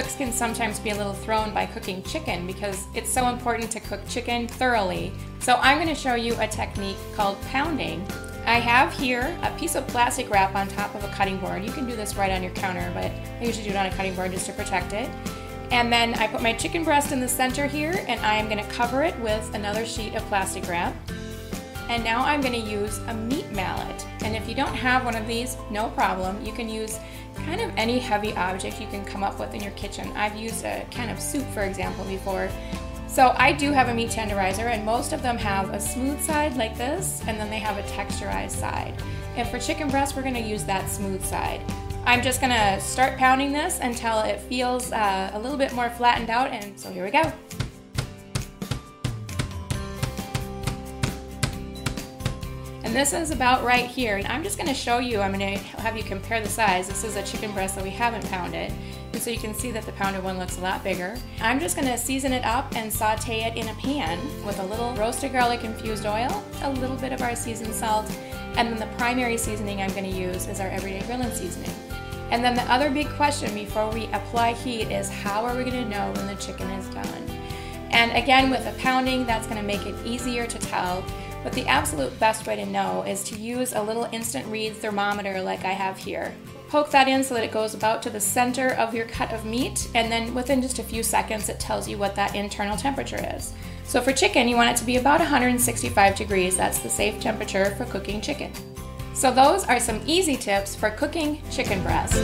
cooks can sometimes be a little thrown by cooking chicken because it's so important to cook chicken thoroughly. So I'm going to show you a technique called pounding. I have here a piece of plastic wrap on top of a cutting board. You can do this right on your counter, but I usually do it on a cutting board just to protect it. And then I put my chicken breast in the center here, and I am going to cover it with another sheet of plastic wrap. And now I'm going to use a meat mallet. And if you don't have one of these, no problem. You can use kind of any heavy object you can come up with in your kitchen. I've used a can of soup, for example, before. So I do have a meat tenderizer, and most of them have a smooth side like this, and then they have a texturized side. And for chicken breast, we're going to use that smooth side. I'm just going to start pounding this until it feels a little bit more flattened out, and so here we go. And this is about right here. I'm just going to show you, I'm going to have you compare the size. This is a chicken breast that we haven't pounded, and so you can see that the pounded one looks a lot bigger. I'm just going to season it up and saute it in a pan with a little roasted garlic infused oil, a little bit of our seasoned salt, and then the primary seasoning I'm going to use is our everyday grilling seasoning. And then the other big question before we apply heat is, how are we going to know when the chicken is done? And again, with the pounding, that's going to make it easier to tell. But the absolute best way to know is to use a little instant read thermometer like I have here. Poke that in so that it goes about to the center of your cut of meat, and then within just a few seconds it tells you what that internal temperature is. So for chicken, you want it to be about 165 degrees. That's the safe temperature for cooking chicken. So those are some easy tips for cooking chicken breast.